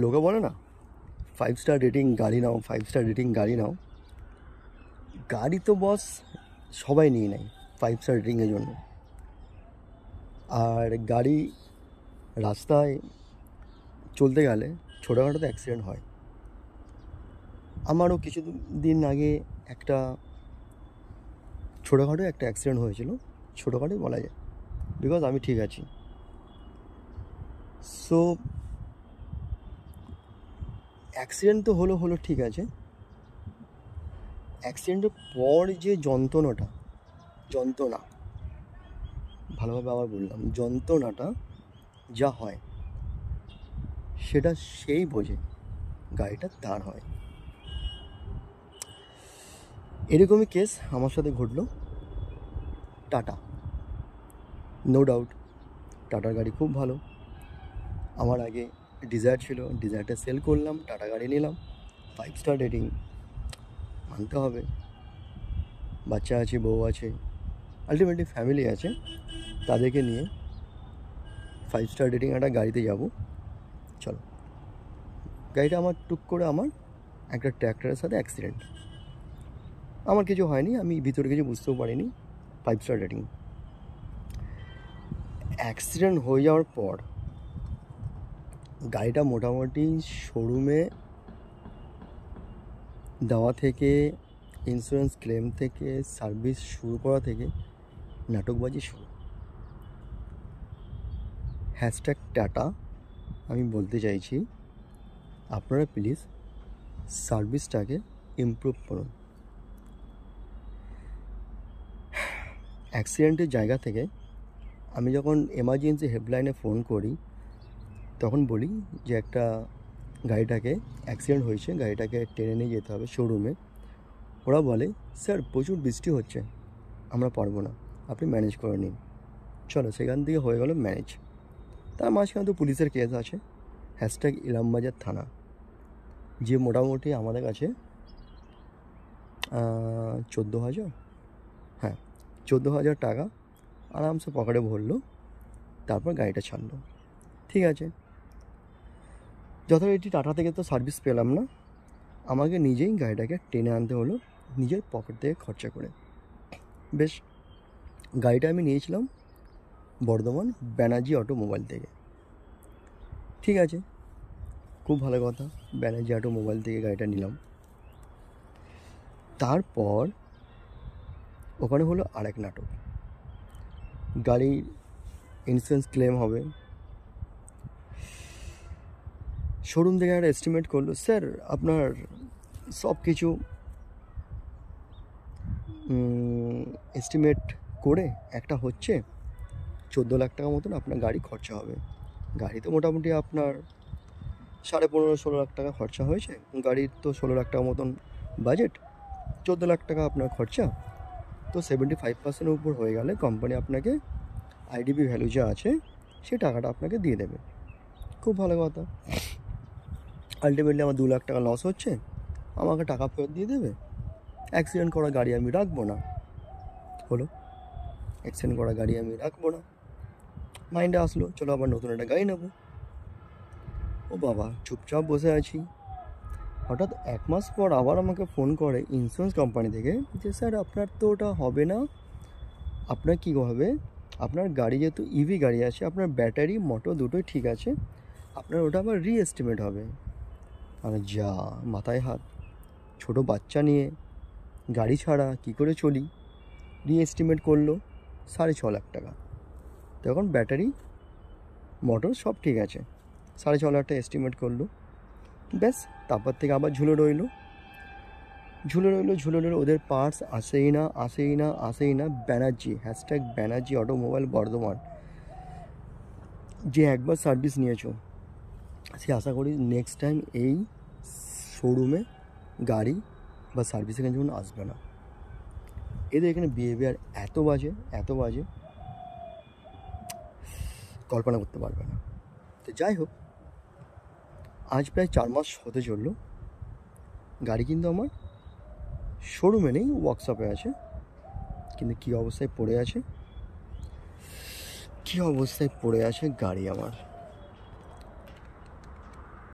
লোকে বলে না 5 স্টার রেটিং গাড়ি নাও, 5 স্টার রেটিং গাড়ি নাও। গাড়ি তো বস সবাই নিয়ে নেয় 5 স্টার রেটিংয়ের জন্য। আর গাড়ি রাস্তায় চলতে গেলে ছোটোখাটো তো অ্যাক্সিডেন্ট হয়। আমারও কিছু দিন আগে একটা ছোটোখাটো একটা অ্যাক্সিডেন্ট হয়েছিল, ছোটোখাটোই বলা যায়, বিকজ আমি ঠিক আছি। সো অ্যাক্সিডেন্ট তো হলো ঠিক আছে, অ্যাক্সিডেন্টের পর যে যন্ত্রণা ভালোভাবে আবার বললাম, যন্ত্রণাটা যা হয় সেটা সেই বোঝে গাড়িটা তার হয়। এরকমই কেস আমার সাথে ঘটলো। টাটা, নো ডাউট টাটার গাড়ি খুব ভালো। আমার আগে ডিজায়ার ছিল, ডিজায়ারটা সেল করলাম, টাটা গাড়ি নিলাম। 5 স্টার রেটিং মানতে হবে, বাচ্চা আছে, বউ আছে, আলটিমেটলি ফ্যামিলি আছে, তাদেরকে নিয়ে 5 স্টার রেটিং একটা গাড়িতে যাব। চলো, গাড়িটা আমার টুক করে আমার একটা ট্র্যাক্টরের সাথে অ্যাক্সিডেন্ট। আমার কিছু হয়নি, আমি ভিতরে কিছু বুঝতেও পারিনি। 5 স্টার রেটিং। অ্যাক্সিডেন্ট হয়ে যাওয়ার পর গাড়িটা মোটামুটি শোরুমে দেওয়া থেকে, ইন্স্যুরেন্স ক্লেম থেকে, সার্ভিস শুরু করা থেকে নাটকবাজি শুরু। Hashtag tata. আমি বলতে চাইছি আপনারা প্লিজ সার্ভিসটাকে ইমপ্রুভ করুন। অ্যাক্সিডেন্টের জায়গা থেকে আমি যখন এমার্জেন্সি হেল্পলাইনে ফোন করি তখন বলি যে একটা গাড়িটাকে অ্যাক্সিডেন্ট হয়েছে, গাড়িটাকে টেনে নিয়ে যেতে হবে শোরুমে। ওরা বলে স্যার প্রচুর বৃষ্টি হচ্ছে, আমরা পারবো না, আপনি ম্যানেজ করে নিন। চলো, সেখান থেকে হয়ে গেল ম্যানেজ। তার মাঝখানে তো পুলিশের কেস আছে। হ্যাশট্যাগ ইলামবাজার থানা, যে মোটামুটি আমাদের কাছে 14,000, হ্যাঁ 14,000 টাকা আরামসে পকেটে ভরলো, তারপর গাড়িটা ছাড়লো। ঠিক আছে, যথারীতি টাটা থেকে তো সার্ভিস পেলাম না, আমাকে নিজেই গাড়িটাকে টেনে আনতে হলো নিজের পকেট থেকে খরচা করে। বেশ, গাড়িটা আমি নিয়েছিলাম বর্ধমান ব্যানার্জি অটোমোবাইল থেকে। ঠিক আছে, খুব ভালো কথা, ব্যানার্জি অটোমোবাইল থেকে গাড়িটা নিলাম। তারপর ওখানে হলো আরেক নাটক। গাড়ির ইন্স্যুরেন্স ক্লেম হবে, শোরুম থেকে একটা এস্টিমেট করলো, স্যার আপনার সব কিছু এস্টিমেট করে একটা হচ্ছে 14 লাখ টাকা মতন আপনার গাড়ি খরচা হবে। গাড়িতে মোটামুটি আপনার 15.5-16 লাখ টাকা খরচা হয়েছে, গাড়ির তো 16 লাখ টাকা মতন বাজেট, 14 লাখ টাকা আপনার খরচা, তো 75% উপর হয়ে গেলে কোম্পানি আপনাকে আইডিবি ভ্যালু যা আছে সেই টাকাটা আপনাকে দিয়ে দেবে। খুব ভালো কথা। আলটিমেটলি আমার 2 লাখ টাকা লস হচ্ছে, আমাকে টাকা ফেরত দিয়ে দেবে। অ্যাক্সিডেন্ট করা গাড়ি আমি রাখবো না, হলো অ্যাক্সিডেন্ট করা গাড়ি আমি রাখবো না। মাইন্ডে আসলো চলো আবার নতুন একটা গাড়ি নেবো। ও বাবা, চুপচাপ বসে আছি, হঠাৎ 1 মাস পর আবার আমাকে ফোন করে ইন্স্যুরেন্স কোম্পানি থেকে যে স্যার আপনার তো ওটা হবে না, আপনার কী হবে, আপনার গাড়ি যেহেতু ইভি গাড়ি আছে, আপনার ব্যাটারি মোটর দুটোই ঠিক আছে, আপনার ওটা আবার রিএস্টিমেট হবে। আমি যা, মাথায় হাত, ছোটো বাচ্চা নিয়ে গাড়ি ছাড়া কী করে চলি। রিএস্টিমেট করলো 6.5 লাখ টাকা। তখন ব্যাটারি মোটর সব ঠিক আছে, 6.5 লাখ টাকা এস্টিমেট করলো। ব্যাস, তারপর থেকে আবার ঝুলে রইলো। ওদের পার্টস আসেই না। ব্যানার্জি, হ্যাশট্যাগ ব্যানার্জি অটোমোবাইল বর্ধমান, যে একবার সার্ভিস নিয়েছো সে আশা করি নেক্সট টাইম এই শোরুমে গাড়ি বা সার্ভিসের জন্য আসবে না। এদের এখানে বিহেভিয়ার এত বাজে কল্পনা করতে পারবে না। তো যাই হোক, আজ প্রায় 4 মাস হতে চললো, গাড়ি কিন্তু আমার শোরুমে নেই, ওয়ার্কশপে আছে। কিন্তু কী অবস্থায় পড়ে আছে গাড়ি আমার।